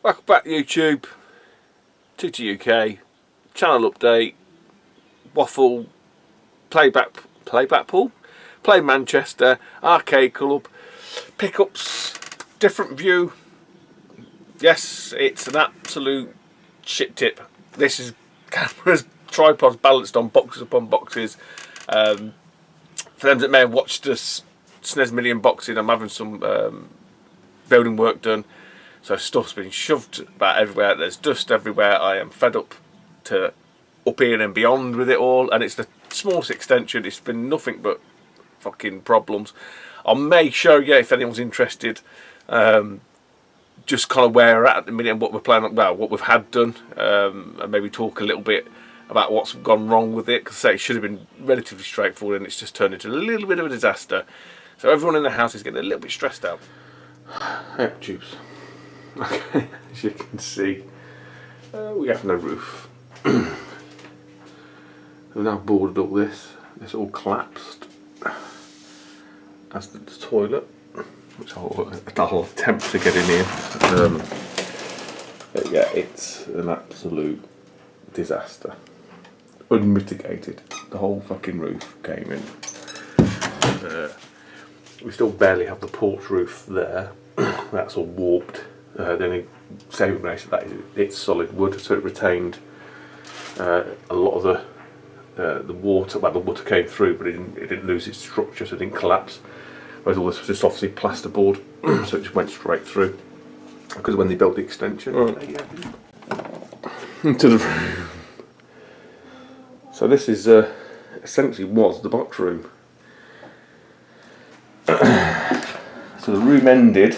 Welcome back YouTube, TT UK, channel update, waffle, Blackpool, play Manchester, arcade club, pickups, different view. Yes, it's an absolute shit tip. This is cameras, tripods balanced on boxes upon boxes. For them that may have watched us SNES Mini unboxing, I'm having some building work done. So stuff's been shoved about everywhere, there's dust everywhere. I am fed up to up here and beyond with it all, and it's the smallest extension. It's been nothing but fucking problems. I may show you, if anyone's interested, just kind of where we're at the minute and what we're planning, well, what we've had done, and maybe talk a little bit about what's gone wrong with it, because it should have been relatively straightforward and it's just turned into a little bit of a disaster. So everyone in the house is getting a little bit stressed out. Yep, tubes. Okay, as you can see, we have no roof. We've now boarded all this. It's all collapsed. As the toilet, which I'll attempt to get in here. But yeah, it's an absolute disaster. Unmitigated. The whole fucking roof came in. We still barely have the porch roof there. That's all warped. The only saving grace of that is it's solid wood, so it retained a lot of the water. Well, the water came through, but it didn't lose its structure, so it didn't collapse. Whereas all this was just obviously plasterboard, so it just went straight through. Because when they built the extension into the room, so this is essentially was the box room. So the room ended,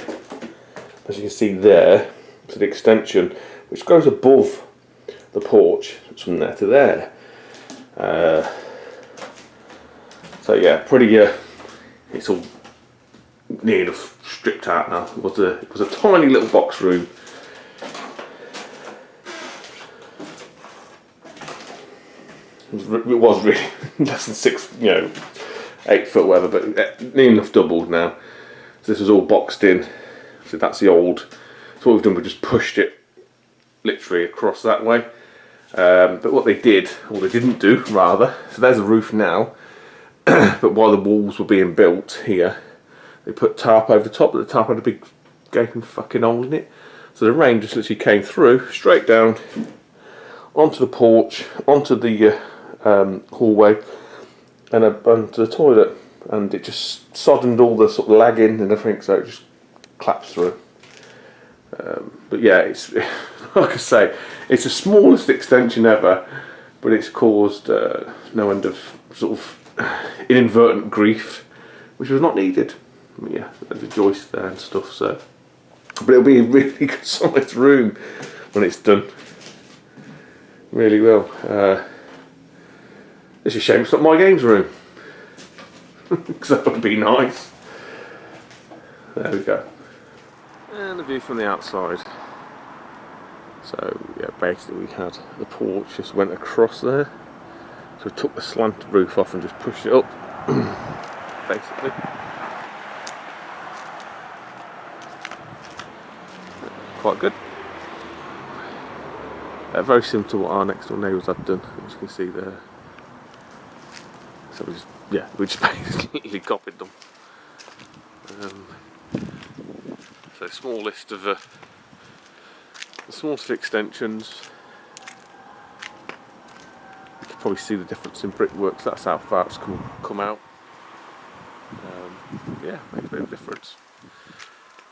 as you can see there, to the extension, which goes above the porch. It's from there to there. So yeah, pretty. It's all near enough stripped out now. It was a tiny little box room. It was really less than 6, 8 foot, whatever, but near enough doubled now. So this was all boxed in. So that's the old. So what we've done, we've just pushed it literally across that way. But what they did, or they didn't do rather, so there's a roof now. But while the walls were being built here, they put tarp over the top, but the tarp had a big gaping fucking hole in it. So the rain just literally came through, straight down, onto the porch, onto the hallway, and onto the toilet. And it just soddened all the sort of lagging and everything, so it just collapsed through. But yeah, it's like I say, it's the smallest extension ever, but it's caused no end of sort of inadvertent grief, which was not needed. But yeah, there's a joist there and stuff. So, but it'll be a really good solid room when it's done. Really will. It's a shame it's not my games room, because that would be nice. There we go. And the view from the outside. So yeah, basically we had the porch just went across there. So we took the slanted roof off and just pushed it up, basically. Quite good. Very similar to what our next door neighbours had done, as you can see there. So we just basically copied them. So smallest of the smallest extensions. You can probably see the difference in brickwork. So that's how far it's come out. Yeah, makes a bit of a difference.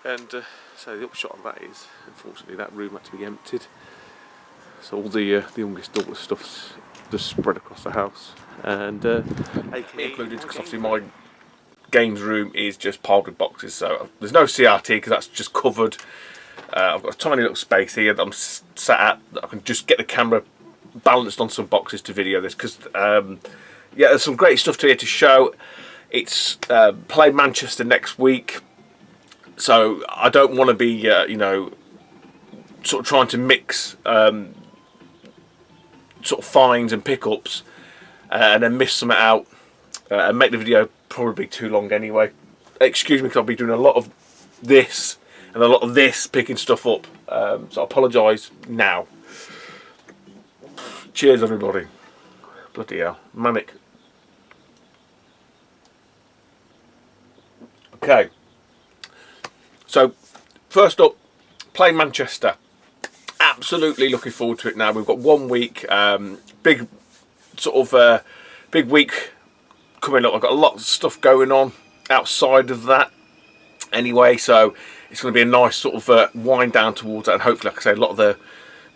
And so the upshot of that is, unfortunately, that room had to be emptied. So all the youngest daughter's stuff's just spread across the house, and included, because obviously my games room is just piled with boxes. So there's no CRT because that's just covered. I've got a tiny little space here that I'm sat at, that I can just get the camera balanced on some boxes to video this, because yeah, there's some great stuff here to show. It's play Manchester next week, so I don't want to be sort of trying to mix sort of finds and pickups and then miss something out and make the video probably too long anyway. Excuse me, because I'll be doing a lot of this and a lot of this, picking stuff up So I apologise now. Cheers, everybody. Bloody hell, manic. Okay. So first up, playing Manchester. Absolutely looking forward to it now. We've got 1 week, big week coming up. I've got a lot of stuff going on outside of that anyway, so it's going to be a nice sort of wind down towards that, and hopefully, like I say, a lot of the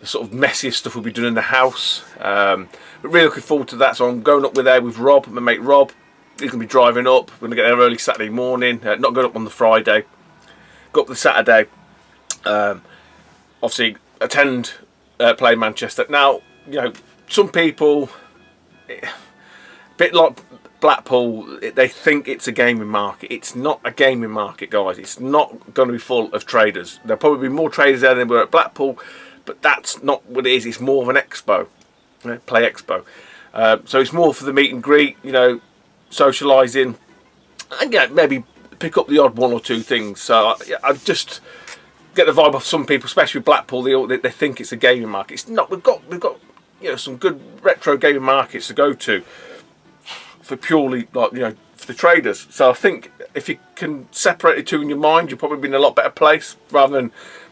sort of messiest stuff we'll be doing in the house. But really looking forward to that. So I'm going up with Rob, my mate Rob. He's going to be driving up. We're going to get there early Saturday morning, not going up on the Friday. Go up the Saturday. Obviously attend play Manchester. Now, you know, some people, a bit like Blackpool, they think it's a gaming market. It's not a gaming market, guys. It's not going to be full of traders. There'll probably be more traders there than there were at Blackpool, but that's not what it is. It's more of an expo, you know, play expo. So it's more for the meet and greet, you know, socialising, and yeah, maybe pick up the odd one or two things. So I just get the vibe of some people, especially with Blackpool, they think it's a gaming market. It's not. We've got you know, some good retro gaming markets to go to for purely, like, you know, for the traders. So I think if you can separate the two in your mind, you'll probably be in a lot better place rather than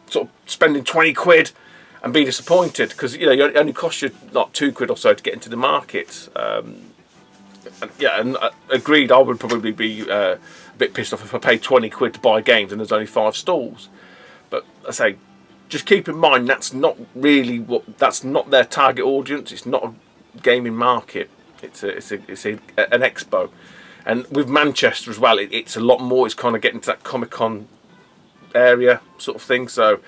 sort of spending 20 quid and be disappointed, because, you know, it only costs you like £2 or so to get into the market. And agreed, I would probably be a bit pissed off if I paid 20 quid to buy games and there's only 5 stalls. But I say, just keep in mind that's not really that's not their target audience. It's not a gaming market. It's an expo, and with Manchester as well, it's a lot more. It's kind of getting to that Comic-Con area sort of thing. So,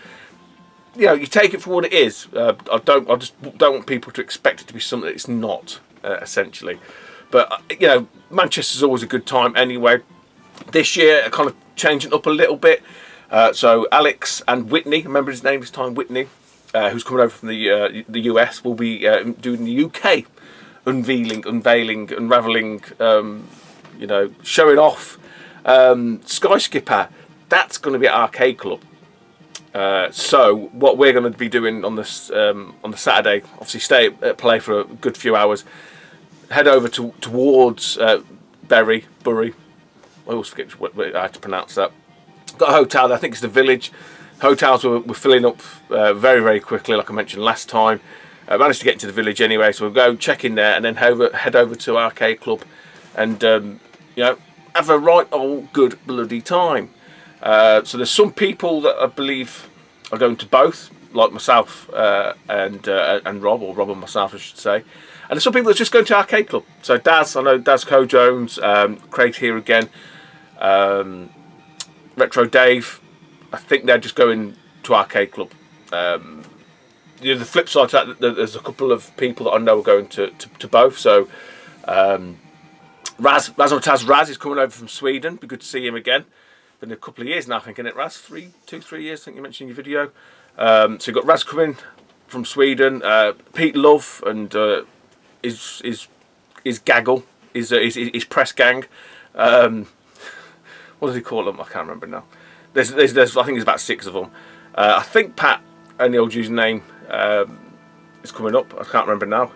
you know, you take it for what it is. I just don't want people to expect it to be something that it's not, essentially. But you know, Manchester's always a good time anyway. This year, I kind of changing up a little bit. So Alex and Whitney, remember his name this time, Whitney, who's coming over from the US, will be doing the UK unveiling, unravelling, you know, showing off Skyskipper. That's going to be at Arcade Club. So what we're going to be doing on this on the Saturday, obviously stay at play for a good few hours, head over towards Bury. I always forget how to pronounce that. Got a hotel there, I think it's the Village. Hotels were filling up very, very quickly, like I mentioned last time. Managed to get into the Village anyway, so we'll go check in there and then head over to Arcade Club and you know, have a right old good bloody time. So there's some people that I believe are going to both, like myself and Rob, or Rob and myself I should say. And there's some people that's just going to Arcade Club. So Daz, I know Daz Co-Jones, Craig here again, Retro Dave, I think they're just going to Arcade Club. You know, the flip side to that, there's a couple of people that I know are going to both. So Raz is coming over from Sweden. Be good to see him again. Been a couple of years now, I think, isn't it, Raz? 3 years, I think you mentioned in your video. So you've got Raz coming from Sweden. Pete Love and his gaggle, his press gang. What does he call them? I can't remember now. There's I think there's about 6 of them. I think Pat and the old username is coming up. I can't remember now.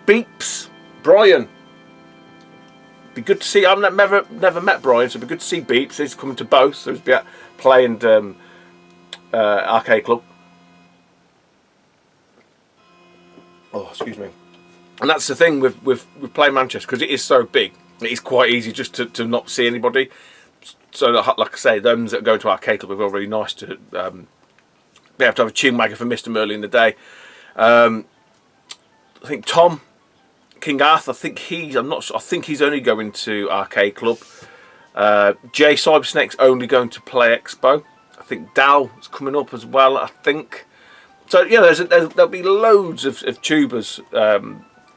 Beeps, Brian. Be good to see. I've never met Brian, so it'd be good to see Beeps. He's coming to both. So he's be at Play and Arcade Club. Oh, excuse me. And that's the thing with Play Manchester, because it is so big. It is quite easy just to not see anybody. So, like I say, those that go to Arcade Club are really nice to be able to have a tune maker for Mr. Merlin in the day. I think Tom King Arthur, I think he's only going to Arcade Club. Jay Cybersnake's only going to Play Expo. I think Dal is coming up as well, I think. So yeah, there'll be loads of tubers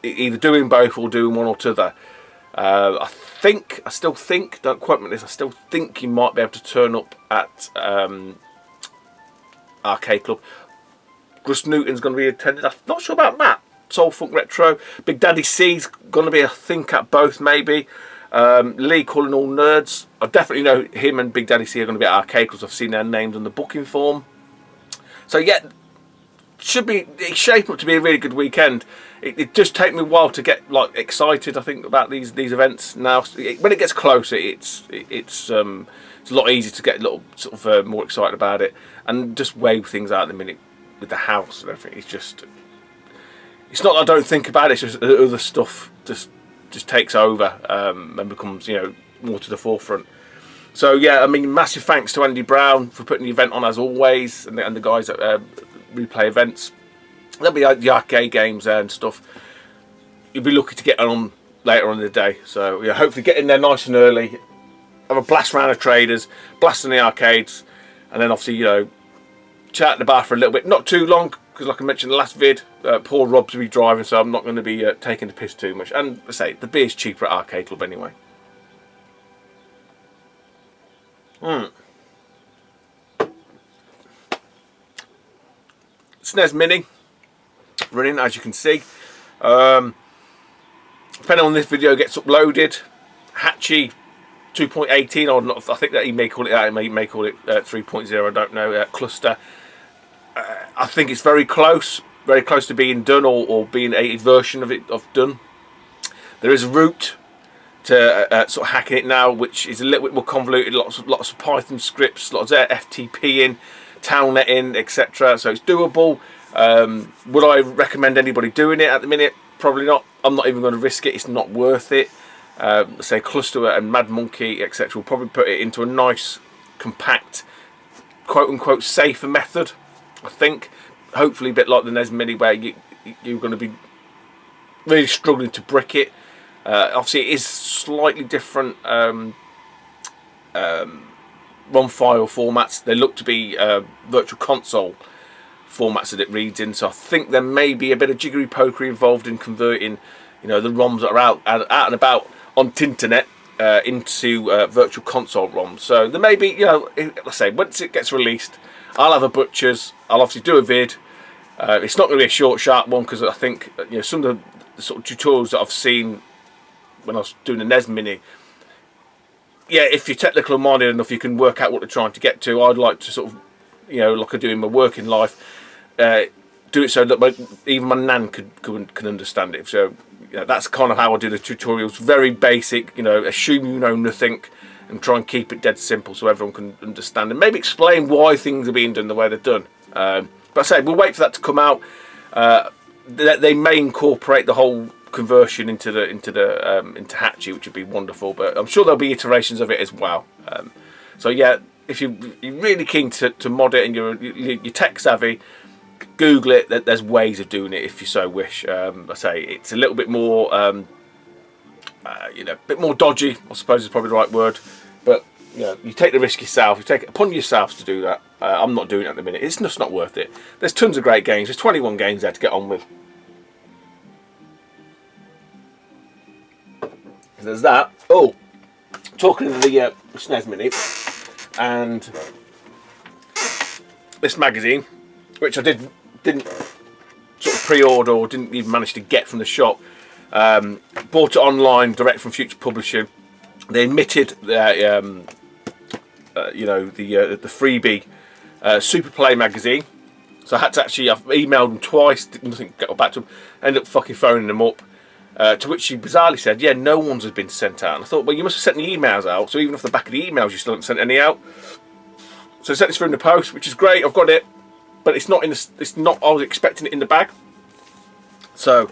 either doing both or doing one or t'other. I still think, don't quote me on this, I still think you might be able to turn up at Arcade Club. Gus Newton's going to be attended. I'm not sure about Matt. Soul Funk Retro. Big Daddy C's going to be, I think, at both maybe. Lee calling all nerds. I definitely know him and Big Daddy C are going to be at arcade because I've seen their names on the booking form. So yeah, it's shaping up to be a really good weekend. It does take me a while to get like excited, I think, about these events. Now, when it gets closer, it's a lot easier to get a little sort of more excited about it, and just weigh things out in a minute with the house and everything. It's not that I don't think about it. It's just other stuff just takes over and becomes, you know, more to the forefront. So yeah, I mean, massive thanks to Andy Brown for putting the event on as always, and the guys at Replay Events. There'll be the arcade games there and stuff. You'll be lucky to get on later on in the day. So yeah, hopefully get in there nice and early, have a blast round of traders, blast in the arcades, and then obviously, you know, chat at the bar for a little bit. Not too long, because like I mentioned in the last vid, poor Rob's to be driving, so I'm not going to be taking the piss too much. And I say, the beer's cheaper at Arcade Club anyway. SNES Mini running, as you can see. Depending on this video gets uploaded, Hatchie 2.18, or not, I think that he may call it that, he may call it 3.0, I don't know, cluster. I think it's very close to being done, or being a version of it done. There is a route to sort of hacking it now, which is a little bit more convoluted. Lots of Python scripts, lots of FTP in, Telnet in, etc. So it's doable. Would I recommend anybody doing it at the minute? Probably not. I'm not even going to risk it. It's not worth it. Say Cluster and Mad Monkey, etc. will probably put it into a nice, compact, quote unquote safer method, I think. Hopefully a bit like the NES Mini, where you're going to be really struggling to brick it. Obviously it is slightly different ROM file formats. They look to be virtual console formats that it reads in, so I think there may be a bit of jiggery pokery involved in converting, you know, the ROMs that are out and about on Tinternet into virtual console ROMs. So there may be, you know, let's say once it gets released, I'll have a butcher's. I'll obviously do a vid. It's not going to be a short, sharp one, because I think, you know, some of the sort of tutorials that I've seen when I was doing the NES Mini, yeah, if you're technical minded enough, you can work out what they're trying to get to. I'd like to sort of, you know, like I do in my working life, do it so that even my nan can understand it. So, you know, that's kind of how I do the tutorials. Very basic, you know, assume you know nothing, and try and keep it dead simple so everyone can understand, and maybe explain why things are being done the way they're done. But I say we'll wait for that to come out. They may incorporate the whole conversion into Hatchie, which would be wonderful. But I'm sure there'll be iterations of it as well. So yeah, if you're really keen to mod it and you're tech savvy, Google it. There's ways of doing it if you so wish. I say it's a little bit more, you know, a bit more dodgy, I suppose is probably the right word. But you know, you take the risk yourself. You take it upon yourselves to do that. I'm not doing it at the minute. It's just not worth it. There's tons of great games. There's 21 games there to get on with. There's that. Oh, talking of the SNES Mini and this magazine, which I didn't sort of pre-order or didn't even manage to get from the shop. Bought it online, direct from Future Publishing. They admitted that you know, the freebie Super Play magazine. So I had to actually, I've emailed them twice, nothing got back to them. Ended up fucking phoning them up. To which she bizarrely said, yeah, no one's has been sent out. And I thought, well, you must have sent the emails out, so even off the back of the emails you still haven't sent any out. So I sent this through in the post, which is great, I've got it, but it's not in the, it's not, I was expecting it in the bag. So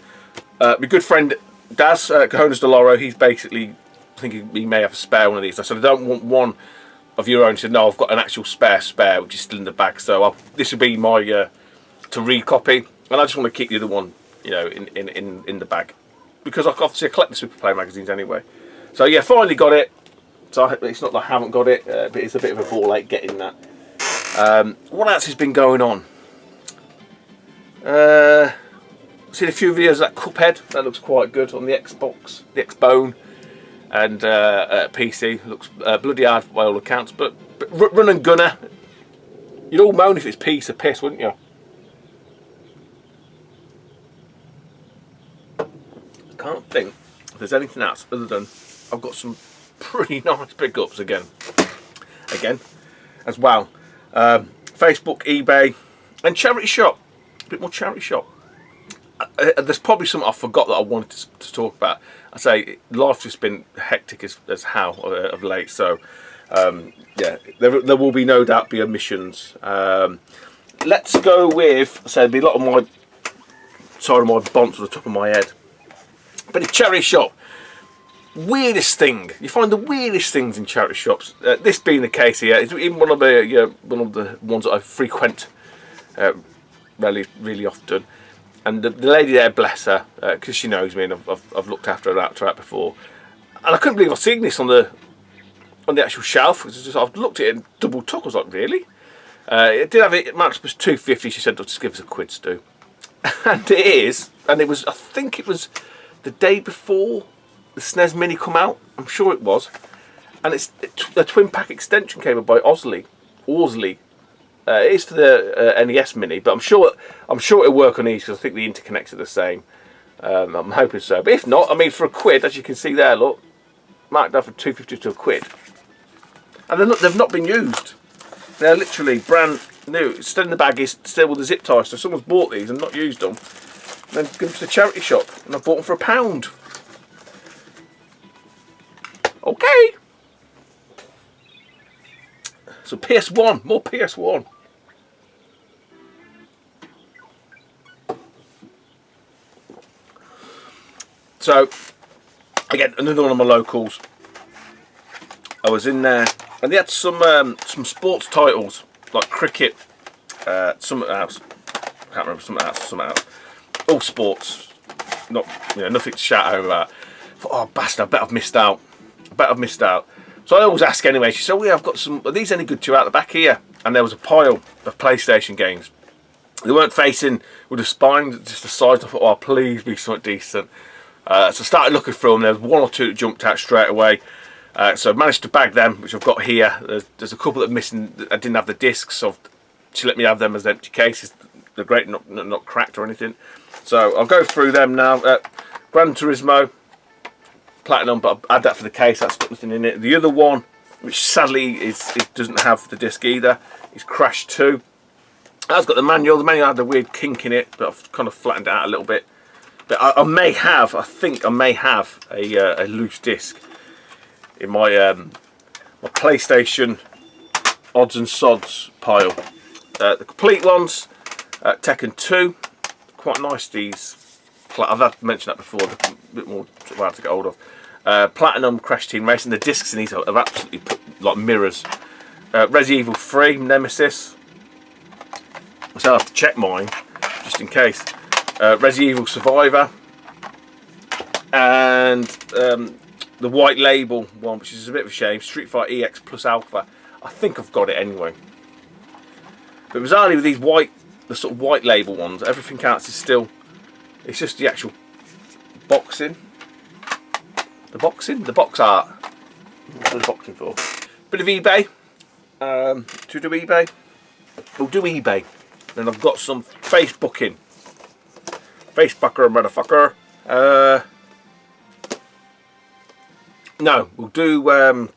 my good friend Daz, Cajonas Deloro, he's basically thinking he may have a spare one of these. I said, I don't want one of your own. He said, no, I've got an actual spare, which is still in the bag, so this will be my to read copy, and I just want to keep the other one, you know, in the bag. Because obviously I collect the Super Play magazines anyway. So yeah, finally got it. So it's not that I haven't got it, but it's a bit of a ball ache getting that. What else has been going on? Seen a few videos of that Cuphead. That looks quite good on the Xbox, the Xbone, and PC. Looks bloody hard by all accounts, but run and gunner. You'd all moan if it's piece of piss, wouldn't you? Can't think if there's anything else other than I've got some pretty nice pickups again as well. Facebook, eBay, and charity shop. A bit more charity shop. There's probably something I forgot that I wanted to talk about. I say life's just been hectic as how of late, so yeah, there will be no doubt be omissions. Let's go with, say, there'll be a lot of my side of my bonds on the top of my head. But in charity shop, weirdest thing, you find the weirdest things in charity shops. This being the case here, it's even one of the ones that I frequent really often. And the lady there, bless her, because she knows me and I've looked after her out before. And I couldn't believe I'd seen this on the actual shelf. I've looked at it and double took. I was like, really? It did have it. Max was £2.50. She said, just give us a quid, Stu. And it is. And it was. I think it was the day before the SNES Mini come out. I'm sure it was. And it's the twin pack extension cable by Osley. It is for the NES Mini, but I'm sure it'll work on these because I think the interconnects are the same. I'm hoping so. But if not, I mean, for a quid, as you can see there, look, marked up for £2.50 to a quid, and they've not been used. They're literally brand new. Still in the bag, is still with the zip tie. So someone's bought these and not used them, and then give them to the charity shop, and I bought them for £1. Okay. So PS1, more PS1. So, again, another one of my locals. I was in there, and they had some sports titles like cricket, something else. I can't remember, something else. All sports, not nothing to shout over about. I thought, oh bastard, I bet I've missed out. So I always ask anyway. She said, "Oh yeah, I've got some. Are these any good to you out the back here?" And there was a pile of PlayStation games. They weren't facing with a spine, just the sides. I thought, oh please be something decent. So I started looking through them. There was one or two that jumped out straight away. So I managed to bag them, which I've got here. There's a couple that are missing. I didn't have the discs, so she let me have them as empty cases. They're great, not cracked or anything. So I'll go through them now. Gran Turismo Platinum, but I'll add that for the case. That's got nothing in it. The other one, which sadly it doesn't have the disc either, is Crash 2. That's got the manual. The manual had a weird kink in it, but I've kind of flattened it out a little bit. But I think I may have a loose disc in my my PlayStation odds and sods pile. The complete ones, Tekken 2, quite nice. These I've had mentioned that before. They're a bit more hard to get hold of. Platinum Crash Team Racing. The discs in these are absolutely like mirrors. Resident Evil 3 Nemesis. So I'll have to check mine just in case. Resident Evil Survivor, and the white label one, which is a bit of a shame, Street Fighter EX Plus Alpha. I think I've got it anyway. But bizarrely with these the sort of white label ones, everything else is still, it's just the actual boxing. The box art. What's the boxing for? Bit of eBay. To do eBay. We'll do eBay. Then I've got some Facebooking. Facebucker, motherfucker. No, we'll do. I've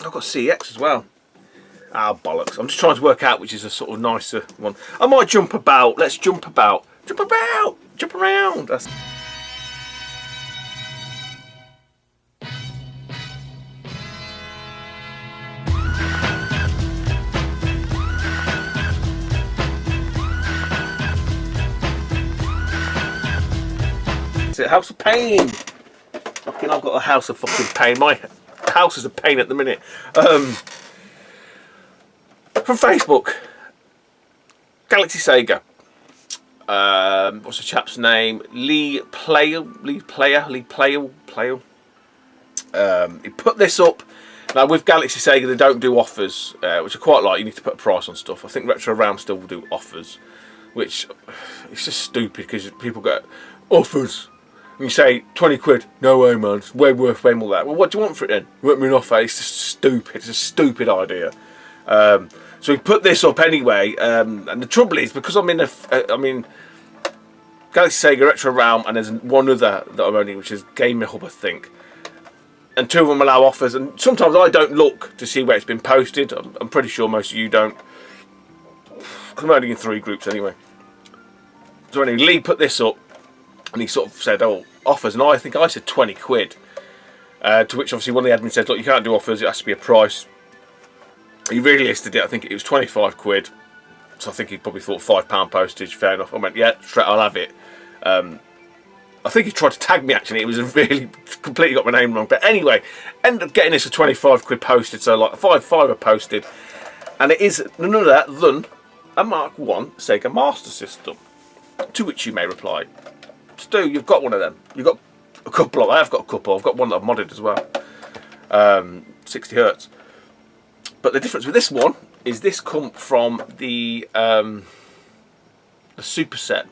got CX as well. Ah, bollocks. I'm just trying to work out which is a sort of nicer one. I might jump about. Let's jump about. Jump about. Jump around. That's it. House of Pain. Fucking, I've got a house of fucking pain. My house is a pain at the minute. From Facebook, Galaxy Sega. What's the chap's name? Lee Player. He put this up. Now with Galaxy Sega, they don't do offers, which I quite like. You need to put a price on stuff. I think Retro Realm still will do offers, which it's just stupid because people go offers. And you say 20 quid, no way man, it's way worth way more than that. Well, what do you want for it then? You want me an offer? It's just stupid. It's a stupid idea. So he put this up anyway, and the trouble is because I'm in Galaxy Sega Retro Realm, and there's one other that I'm owning, which is Gamer Hub, I think. And 2 of them allow offers, and sometimes I don't look to see where it's been posted. I'm pretty sure most of you don't. I'm only in 3 groups anyway. So anyway, Lee put this up, and he sort of said, "Oh, offers," and I think I said 20 quid. To which obviously one of the admins said, "Look, you can't do offers. It has to be a price." He really listed it. I think it was 25 quid. So I think he probably thought £5 postage. Fair enough. I went, "Yeah, straight. I'll have it." I think he tried to tag me actually. It was really completely got my name wrong. But anyway, ended up getting this for 25 quid posted. So like five posted, and it is none of that than a Mark 1 Sega Master System. To which you may reply, "Stu, you've got one of them. You've got a couple of. I have got a couple. I've got one that I've modded as well. 60 hertz. But the difference with this one is this come from the Super Set.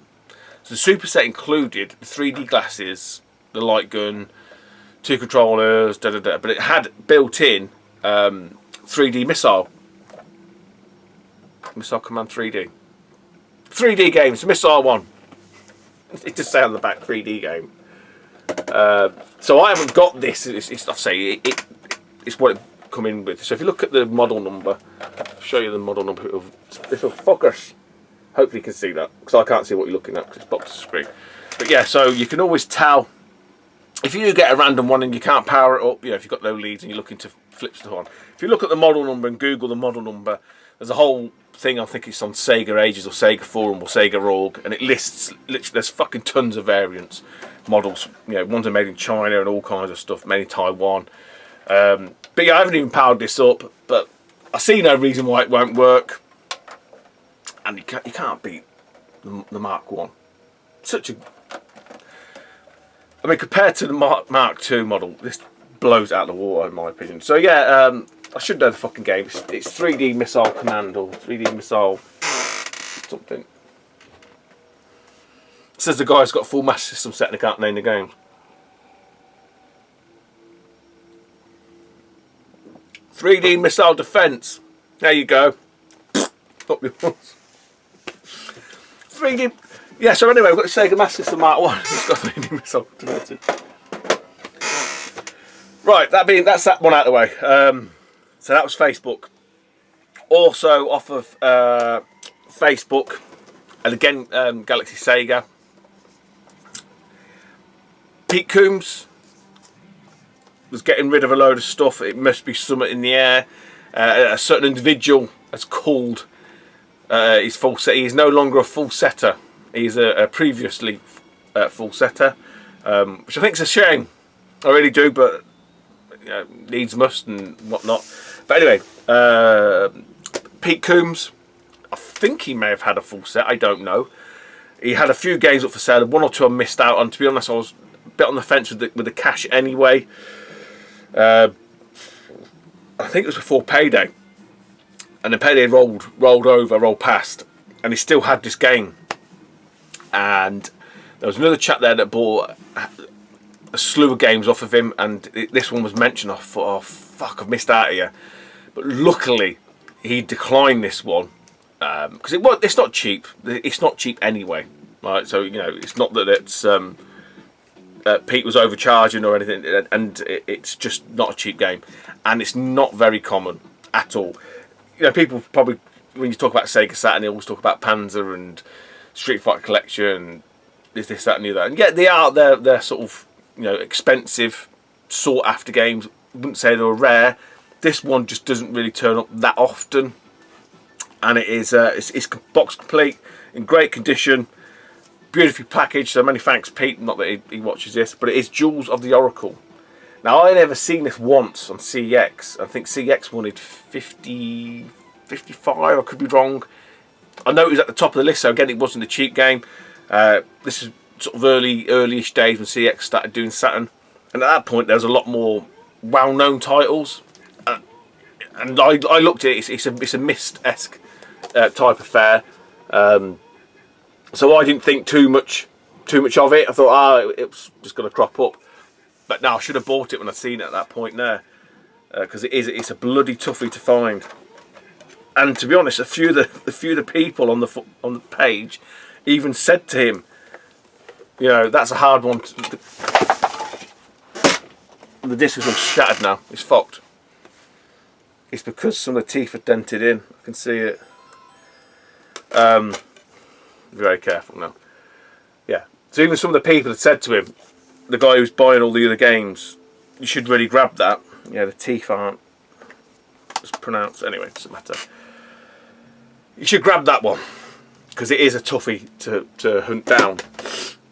So the Super Set included the 3D glasses, the light gun, 2 controllers, but it had built in 3D missile command 3D. 3D games, Missile 1. It just say on the back 3D game. So I haven't got this. It's what it come in with. So if you look at the model number, I'll show you the model number of this little fuckers. Hopefully you can see that, because I can't see what you're looking at because it's box screen. But yeah, so you can always tell if you get a random one and you can't power it up. You know, if you've got no leads and you're looking to flip stuff on. If you look at the model number and Google the model number, there's a whole thing. I think it's on Sega Ages or Sega Forum or Sega Org, and it lists literally there's fucking tons of variants, models. You know, ones are made in China and all kinds of stuff, made in Taiwan. But yeah, I haven't even powered this up, but I see no reason why it won't work. And you can't beat the Mark 1. I mean, compared to the Mark 2 model, this blows out the water in my opinion. So yeah, I should know the fucking game. It's 3D Missile Command or 3D Missile something. It says the guy's got a full Master System set and they can't name the game. 3D Missile Defense. There you go. Up yours. 3D. Yeah, so anyway, we've got the Sega Master System Mark 1. It's got 3D Missile Defense. Right, that's that one out of the way. So that was Facebook. Also off of Facebook, and again Galaxy Sega. Pete Coombs was getting rid of a load of stuff. It must be something in the air. A certain individual has called his full set. He is no longer a full setter. He's a previously full setter, which I think is a shame. I really do, but you know, needs must and whatnot. But anyway, Pete Coombs, I think he may have had a full set. I don't know. He had a few games up for sale. 1 or 2 I missed out on. To be honest, I was a bit on the fence with the cash anyway. I think it was before payday, and the payday rolled past, and he still had this game. And there was another chap there that bought a slew of games off of him, and this one was mentioned. I thought, oh fuck, I've missed out here. But luckily, he declined this one because it's not cheap. It's not cheap anyway, right? So you know, it's not that it's Pete was overcharging or anything, and it's just not a cheap game, and it's not very common at all. You know, people probably, when you talk about Sega Saturn, they always talk about Panzer and Street Fighter Collection, and this, that, and the other. And yeah, they're sort of, you know, expensive, sought after games. I wouldn't say they were rare. This one just doesn't really turn up that often, and it is it's box complete, in great condition, beautifully packaged. So many thanks, Pete. Not that he watches this, but it is Jewels of the Oracle. Now I never seen this once on CEX. I think CEX wanted 50, 55. I could be wrong. I know it was at the top of the list, so again, it wasn't a cheap game. This is sort of early-ish days when CX started doing Saturn, and at that point there was a lot more well-known titles. And I looked at it; it's a Myst-esque type affair. So I didn't think too much of it. I thought, it was just going to crop up. But no, I should have bought it when I seen it at that point there, because it's a bloody toughie to find. And to be honest, a few of the people on the page even said to him, You know, that's a hard one. The disc is all shattered now. It's fucked. It's because some of the teeth are dented in. I can see it. Very careful now. Yeah. So even some of the people had said to him, the guy who's buying all the other games, you should really grab that. Yeah, the teeth aren't as pronounced. Anyway, it doesn't matter. You should grab that one, because it is a toughie to hunt down.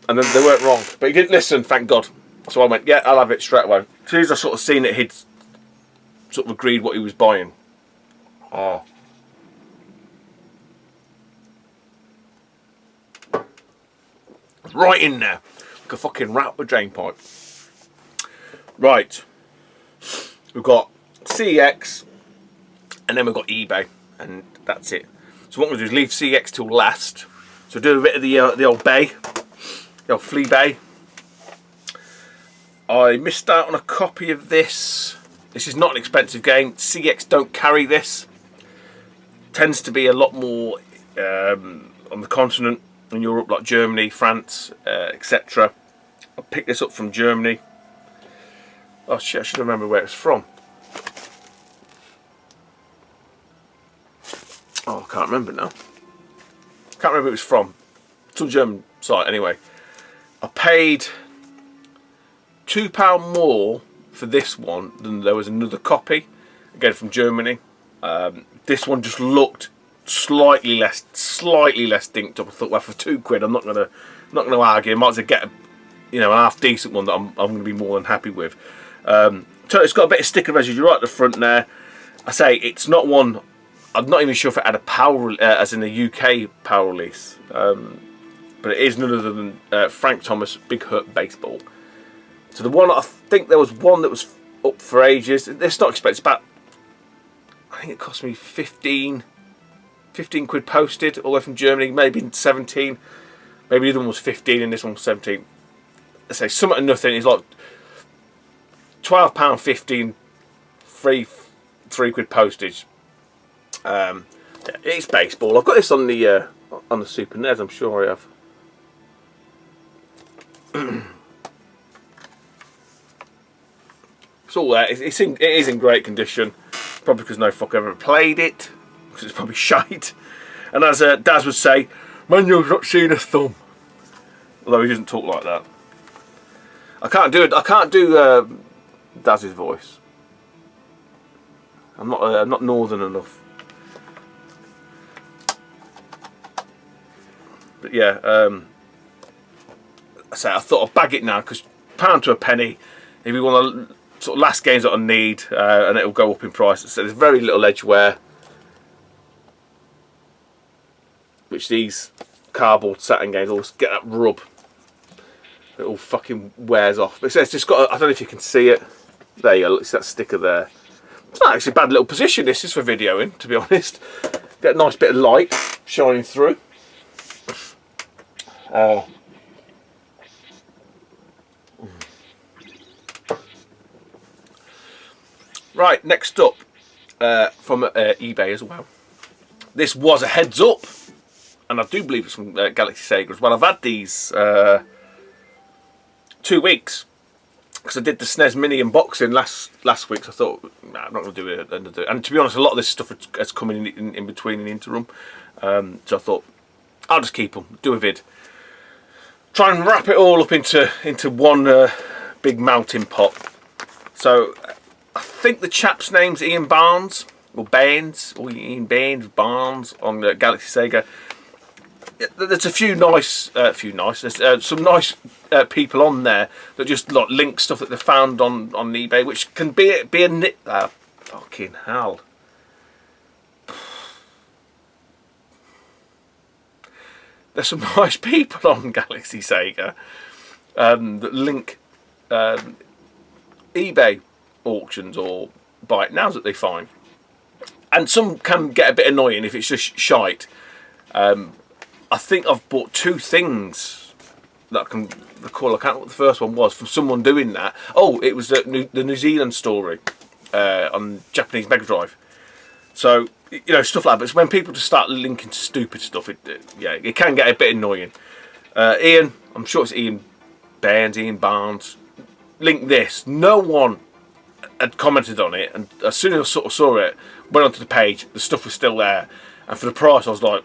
And then they weren't wrong. But he didn't listen, thank God. So I went, yeah, I'll have it straight away. As soon as I sort of seen it, he'd sort of agreed what he was buying. Oh. Right in there. Like a fucking rat with a drain pipe. Right. We've got CEX, and then we've got eBay, and that's it. So what I'm going to do is leave CEX till last. So do a bit of the old bay, the old flea bay. I missed out on a copy of this. This is not an expensive game. CEX don't carry this. Tends to be a lot more on the continent in Europe, like Germany, France, etc. I picked this up from Germany. Oh shit, I should remember where it's from. Oh, I can't remember now. Can't remember who it was from. It's a German site anyway. I paid £2 more for this one than there was another copy, again from Germany. This one just looked slightly less dinked up. I thought, well, for £2 I'm not gonna argue. I might as well get a, an half decent one that I'm gonna be more than happy with. So it's got a bit of sticker residue right at the front there. I say it's not one. I'm not even sure if it had a power, as in a UK power release, but it is none other than Frank Thomas Big Hurt Baseball. So the one, I think there was one that was up for ages. It's not expensive. About, I think it cost me 15 quid posted all the way from Germany. Maybe 17. Maybe the other one was 15 and this one was 17. I say something or nothing. It's like £12.15, three quid postage. It's baseball. I've got this on the Super NES. I'm sure I have. It's all there. It is in great condition. Probably because no fuck ever played it. Because it's probably shite. And as Daz would say, Manuel's not seen a thumb. Although he doesn't talk like that. I can't do it. I can't do Daz's voice. I'm not northern enough. But yeah, I thought I'd bag it now because £1 to a penny. If you want the sort of last games that I need, and it'll go up in price. So there's very little edge wear, which these cardboard satin games always get that rub. It all fucking wears off. But it's just got. I don't know if you can see it. There you go. It's that sticker there. It's not actually a bad little position. This is for videoing, to be honest. Get a nice bit of light shining through. Right, next up, from eBay as well. This was a heads up, and I do believe it's from Galaxy Sega as well. I've had these 2 weeks because I did the SNES Mini unboxing last week. So I thought, nah, I'm not going to do it. And to be honest, a lot of this stuff has come in between in the interim. So I thought I'll just keep them, do a vid, try and wrap it all up into one big melting pot. So I think the chap's name's Ian Barnes or Baines, or Ian Baines Barnes on the Galaxy Sega. There's a few nice, there's some nice people on there that just like link stuff that they found on eBay, which can be a nit. Fucking hell. There's some nice people on Galaxy Sega that link eBay auctions or buy it nows that they find, and some can get a bit annoying if it's just shite. I think I've bought 2 things that I can recall. I can't remember what the first one was from someone doing that. Oh, it was the New Zealand story on Japanese Mega Drive. So stuff like that. But it's when people just start linking to stupid stuff. It can get a bit annoying. Ian, I'm sure it's Ian Barnes, linked this. No one had commented on it, and as soon as I sort of saw it, went onto the page, the stuff was still there, and for the price I was like,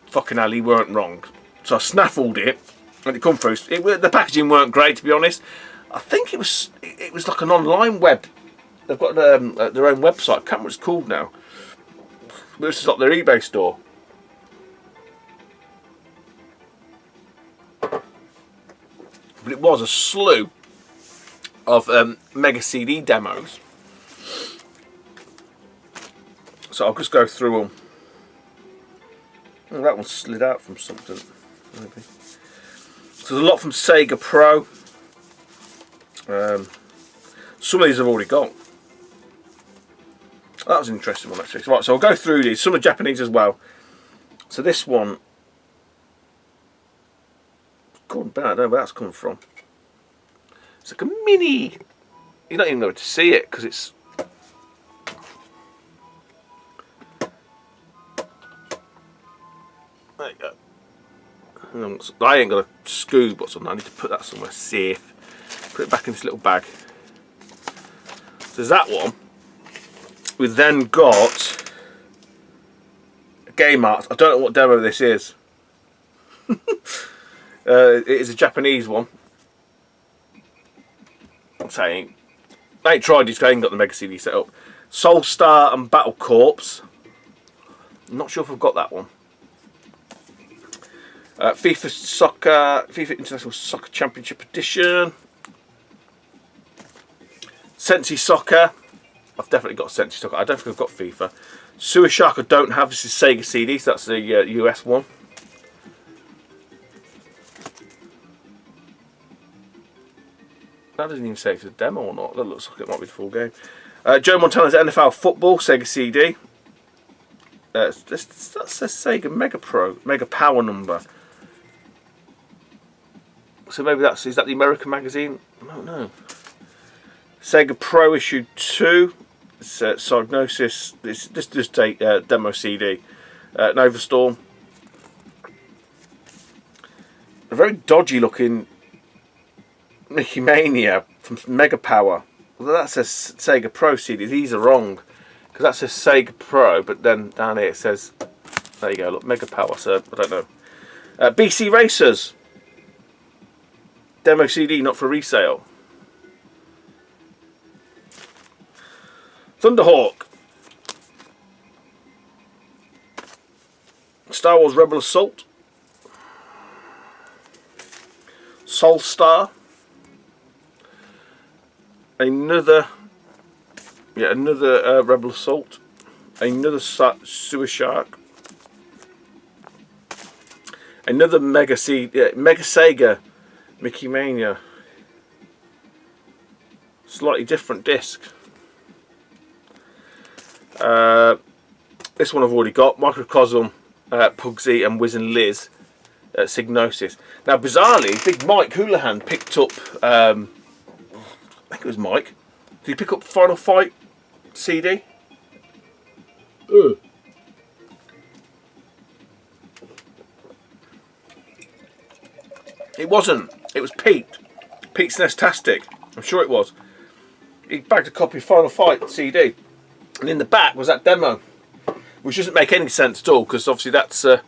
fucking hell, he weren't wrong. So I snaffled it, and it come through. The packaging weren't great, to be honest. I think it was like an online web. They've got their own website. I can't remember what it's called now. But this is like their eBay store. But it was a slew of Mega CD demos. So I'll just go through them. Oh, that one slid out from something, maybe. So there's a lot from Sega Pro. Some of these I've already got. That was an interesting one, actually. Right, so I'll go through these. Some are Japanese as well. So this one, I don't know where that's come from. It's like a mini. You're not even going to see it because it's. There you go. I ain't got a scoop or something. I need to put that somewhere safe. Put it back in this little bag. So there's that one. We've then got a game art. I don't know what demo this is. It is a Japanese one. I'm saying I ain't tried this because I ain't got the Mega CD set up. Soul Star and Battle Corps. I'm not sure if I've got that one. FIFA International Soccer Championship Edition. Sensi Soccer. I've definitely got Sensi Soccer. I don't think I've got FIFA. Sewer Shark I don't have. This is Sega CD, so that's the US one. That doesn't even say if it's a demo or not. That looks like it might be the full game. Joe Montana's NFL Football, Sega CD. That says Sega Mega Pro, Mega Power number. So maybe is that the American magazine? I don't know. Sega Pro issue 2. It's Psygnosis. This just a demo CD. Nova Storm. A very dodgy looking Mickey Mania from Mega Power. Well, that says Sega Pro CD. These are wrong because that says Sega Pro, but then down here it says, there you go, look, Mega Power. So I don't know. BC Racers demo CD, not for resale. Thunderhawk, Star Wars Rebel Assault, Soul Star, another Rebel Assault, another Sewer Shark, another Mega Sega Mickey Mania, slightly different disc. This one I've already got, Microcosm, Pugsy and Wiz and Liz, Signosis. Now bizarrely, Big Mike Houlihan picked up, I think it was Mike, did he pick up Final Fight CD? It wasn't, it was Pete. Pete's Nestastic, I'm sure it was. He bagged a copy of Final Fight CD. And in the back was that demo, which doesn't make any sense at all because obviously that's a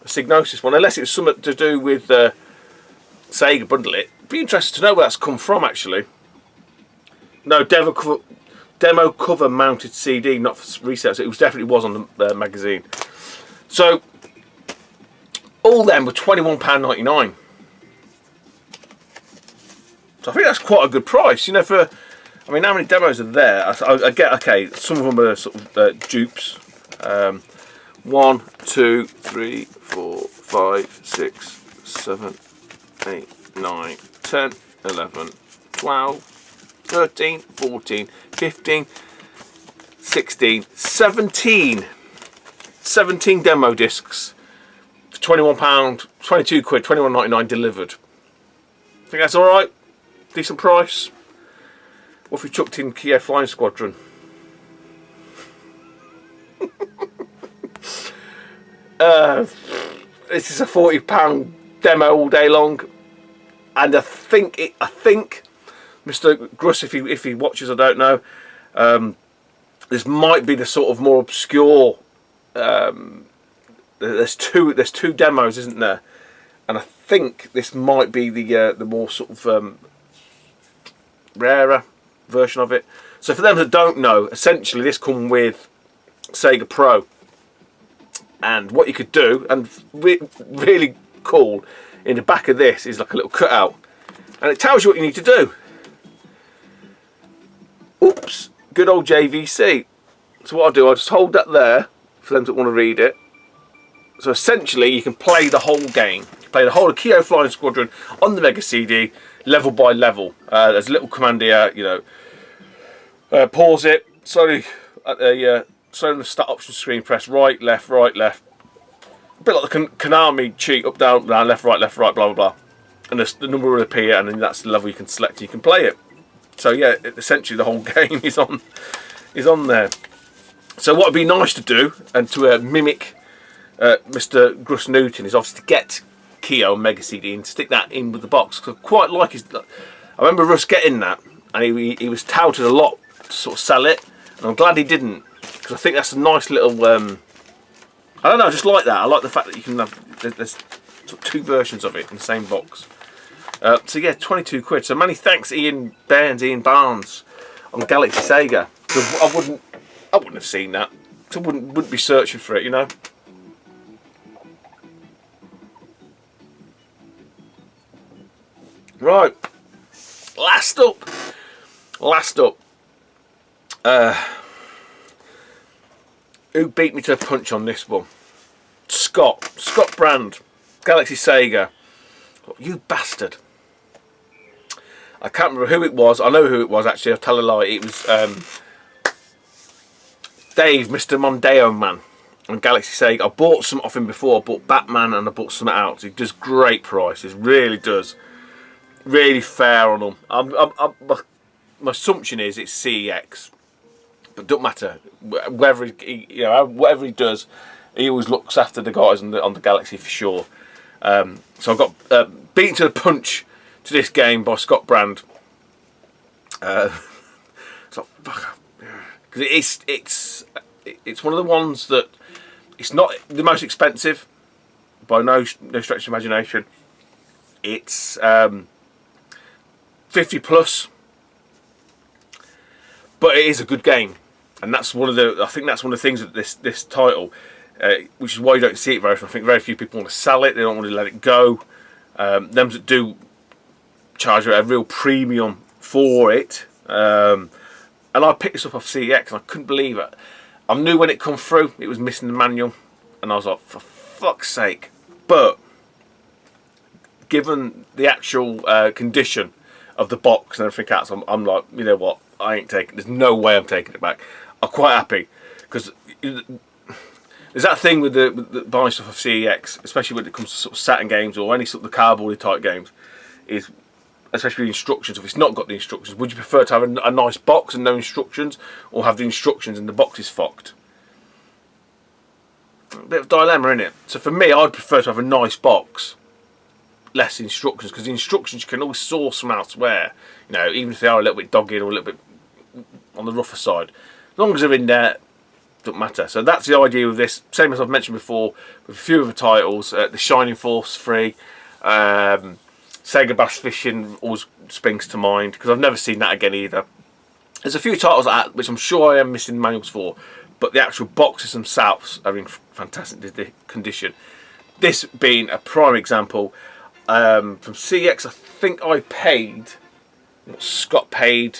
Signosis one, unless it was something to do with Sega Bundle It. Be interested to know where that's come from actually. No, demo cover mounted CD, not for resale. So it definitely was on the magazine. So all them were £21.99. So I think that's quite a good price, you know, for. I mean, how many demos are there? I get, okay, some of them are sort of dupes. 1, 2, 3, 4, 5, 6, 7, 8, 9, 10, 11, 12, 13, 14, 15, 16, 17. 17 demo discs for £21, 22 quid, 21.99 delivered. Think that's alright? Decent price? What if we chucked in Kiev Flying Squadron? This is a £40 demo all day long. and I think Mr. Gruss, if he watches, I don't know. This might be the sort of more obscure. There's two demos, isn't there? And I think this might be the more sort of rarer version of it. So for them that don't know, essentially this comes with Sega Pro, and what you could do, and really cool, in the back of this is like a little cutout, and it tells you what you need to do. Oops, good old JVC. So what I'll do, I'll just hold that there for them that want to read it. So essentially you can play the whole game. You can play the whole of Kyo Flying Squadron on the Mega CD, level by level. There's a little command here, you know, pause it, slowly at the start option screen, press right, left, a bit like the Konami cheat, up, down, left, right, blah, blah, blah. And the number will appear, and then that's the level you can select, you can play it. So yeah, essentially the whole game is on there. So what would be nice to do, and to mimic Mr. Gruss Newton, is obviously to get Kyo Mega CD and stick that in with the box. Cause I quite like his. I remember Russ getting that, and he was touted a lot to sort of sell it, and I'm glad he didn't, because I think that's a nice little. I don't know, I just like that. I like the fact that you can have there's sort of two versions of it in the same box. So yeah, 22 quid. So many thanks, Ian Barnes on Galaxy Sega. I wouldn't have seen that. I wouldn't be searching for it, you know. Right, last up. Who beat me to a punch on this one? Scott Brand, Galaxy Sega. Oh, you bastard. I can't remember who it was. I know who it was, actually. I'll tell a lie. It was Dave, Mr. Mondeo Man on Galaxy Sega. I bought some off him before. I bought Batman and I bought some out. He does great prices, really does. Really fair on them. My assumption is it's CEX, but don't matter. Whatever he does, he always looks after the guys on the Galaxy for sure. So I got beaten to the punch to this game by Scott Brand. So because it's one of the ones that it's not the most expensive by no stretch of imagination. It's 50 plus, but it is a good game, and that's one of the. I think that's one of the things with this title, which is why you don't see it very often. I think very few people want to sell it; they don't want to let it go. Them that do charge a real premium for it, and I picked this up off CEX, and I couldn't believe it. I knew when it come through, it was missing the manual, and I was like, for fuck's sake! But given the actual condition of the box and everything else, I'm like, you know what, I ain't taking. There's no way I'm taking it back. I'm quite happy, because there's that thing with the buying stuff of CEX, especially when it comes to sort of Saturn games or any sort of the cardboardy type games, is especially the instructions. If it's not got the instructions, would you prefer to have a nice box and no instructions, or have the instructions and the box is fucked? A bit of a dilemma, isn't it? So for me, I'd prefer to have a nice box, less instructions, because the instructions you can always source from elsewhere, you know, even if they are a little bit dogged or a little bit on the rougher side. As long as they're in there, doesn't matter. So that's the idea of this. Same as I've mentioned before with a few of the titles. The Shining Force 3, Sega Bass Fishing always springs to mind, because I've never seen that again either. There's a few titles like that which I'm sure I am missing manuals for, but the actual boxes themselves are in fantastic condition. This being a prime example. From CX, I think I paid what Scott paid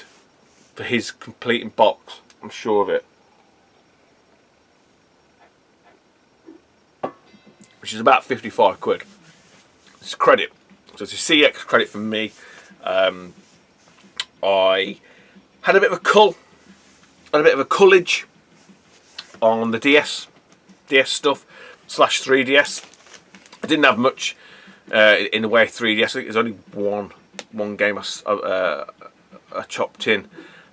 for his completing box. I'm sure of it, which is about 55 quid. It's credit, so it's a CX credit from me. I had a bit of a cullage on the DS stuff / 3DS. I didn't have much. In the way of 3DS, I think there's only one game I chopped in,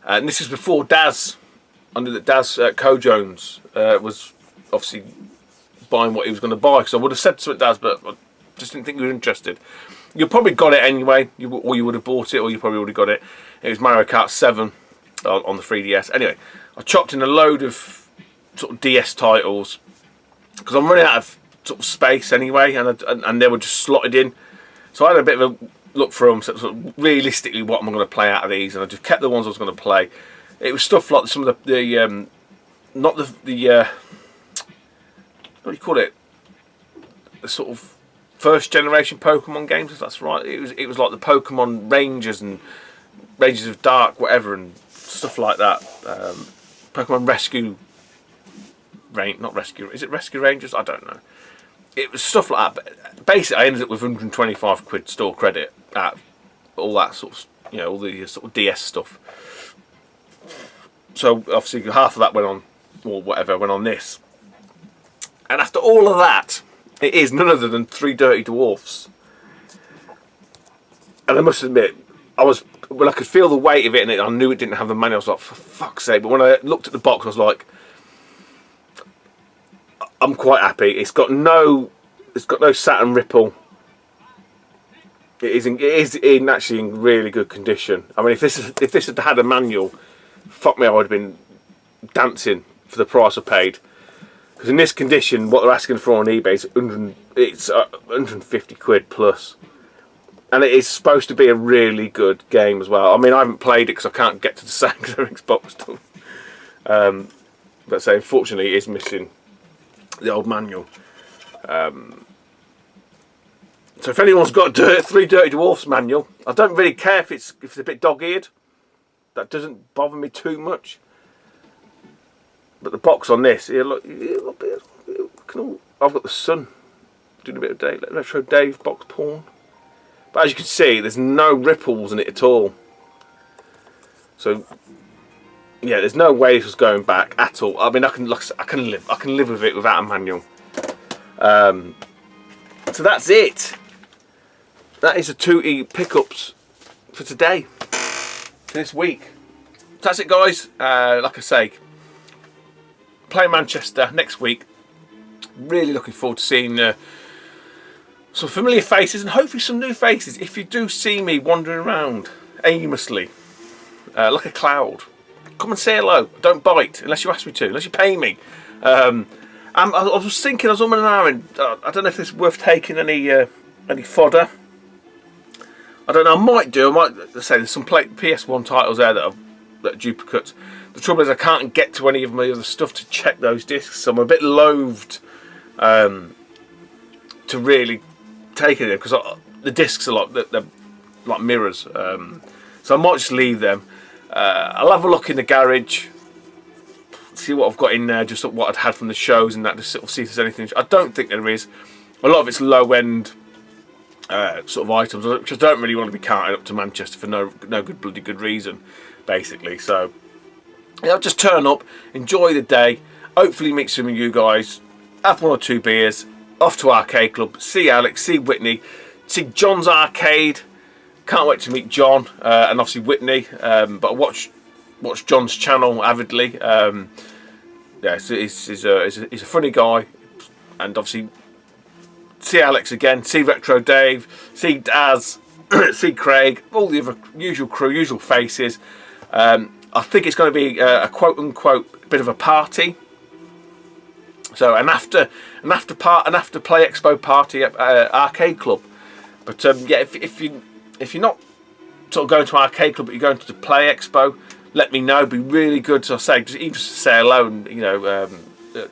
and this is before Daz, under that Daz Co-Jones was obviously buying what he was going to buy. Because I would have said to Daz, but I just didn't think he was interested. You probably got it anyway, or you would have bought it, or you probably already got it. It was Mario Kart 7 on the 3DS. Anyway, I chopped in a load of sort of DS titles because I'm running out of sort of space anyway, and they were just slotted in. So I had a bit of a look through them, sort of realistically what am I going to play out of these, and I just kept the ones I was going to play. It was stuff like some of the not the what do you call it? The sort of first generation Pokemon games, if that's right. It was like the Pokemon Rangers and Rangers of Dark, whatever, and stuff like that. Pokemon Rescue, not Rescue. Is it Rescue Rangers? I don't know. It was stuff like that. But basically, I ended up with 125 quid store credit at all that sort of, all the sort of DS stuff. So obviously half of that went on, or whatever, went on this. And after all of that, it is none other than 3 Dirty Dwarfs. And I must admit, when I could feel the weight of it, and I knew it didn't have the manual, I was like, for fuck's sake. But when I looked at the box, I was like, I'm quite happy. It's got no Saturn ripple. It is actually in really good condition. I mean, if this had had a manual, fuck me, I would have been dancing for the price I paid. Because in this condition, what they're asking for on eBay is 150 quid plus. And it is supposed to be a really good game as well. I mean, I haven't played it because I can't get to the sound because everything's boxed up. But so unfortunately, it is missing the old manual. So if anyone's got 3 Dirty Dwarfs manual, I don't really care if it's a bit dog-eared. That doesn't bother me too much. But the box on this, I've got the Sun doing a bit of retro Dave box porn. But as you can see, there's no ripples in it at all. So yeah, there's no way this was going back at all. I mean, I can live with it without a manual. So that's it. That is the 2E pickups for today, for this week. So that's it, guys. Like I say, playing Manchester next week. Really looking forward to seeing some familiar faces and hopefully some new faces. If you do see me wandering around aimlessly, like a cloud, come and say hello. Don't bite unless you ask me to, unless you pay me. I was thinking, I was umming and ahhing. I don't know if it's worth taking any fodder. I don't know. I might do. Let's say there's some PS1 titles there that are duplicates. The trouble is I can't get to any of my other stuff to check those discs, so I'm a bit loathed to really take it in, because the discs are they're like mirrors. So I might just leave them. I'll have a look in the garage, see what I've got in there, just what I'd had from the shows and that, just sort of see if there's anything. I don't think there is. A lot of it's low end sort of items, which I don't really want to be carting up to Manchester for no bloody good reason, basically. So I'll just turn up, enjoy the day, hopefully meet some of you guys, have 1 or 2 beers, off to Arcade Club, see Alex, see Whitney, see John's Arcade. Can't wait to meet John and obviously Whitney. But I watch John's channel avidly. Yeah, so he's a funny guy, and obviously see Alex again, see Retro Dave, see Daz, see Craig, all the other usual crew, usual faces. I think it's going to be a quote unquote bit of a party. So an after Play Expo party at Arcade Club. But yeah, if you're not sort of going to Arcade Club but you're going to the Play Expo, let me know. It'd be really good to say, even just say hello and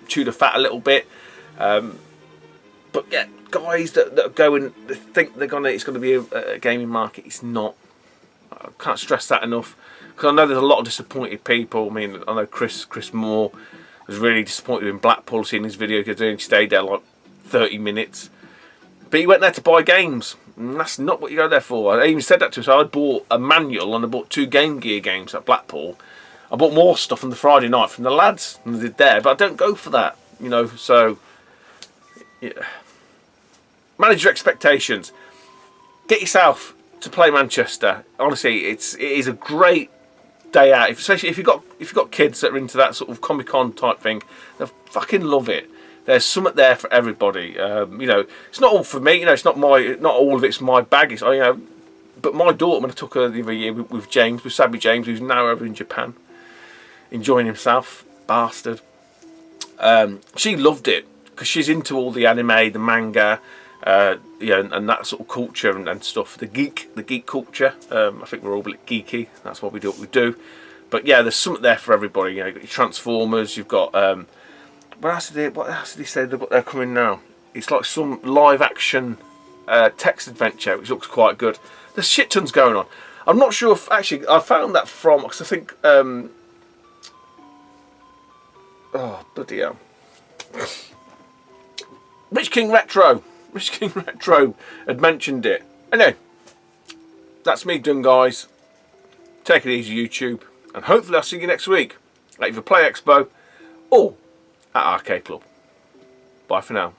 chew the fat a little bit. But yeah, guys that are going, they think it's going to be a gaming market. It's not. I can't stress that enough, because I know there's a lot of disappointed people. I mean, I know Chris Moore was really disappointed in Blackpool, seeing his video because he only stayed there like 30 minutes. But he went there to buy games, and that's not what you go there for. I even said that to him. So I bought a manual and I bought 2 Game Gear games at Blackpool. I bought more stuff on the Friday night from the lads than I did there, but I don't go for that, so yeah. Manage your expectations. Get yourself to play Manchester. Honestly, it is a great day out, especially if you've got kids that are into that sort of Comic-Con type thing. They'll fucking love it. There's something there for everybody. You know, it's not all for me. You know, it's not all of it's my bag. It's, you know, but my daughter, when I took her the other year with James, with Sabby James, who's now over in Japan, enjoying himself, bastard. She loved it because she's into all the anime, the manga, you know, and that sort of culture and stuff. The geek culture. I think we're all a bit geeky. That's why we do what we do. But yeah, there's something there for everybody. You know, you've got your Transformers. You've got what else did he say they're coming now? It's like some live action text adventure, which looks quite good. There's shit tons going on. I'm not sure if actually I found that from, because I think oh bloody hell, Rich King Retro had mentioned it. Anyway, that's me done, guys. Take it easy, YouTube, and hopefully I'll see you next week at either Play Expo or at Arcade Club. Bye for now.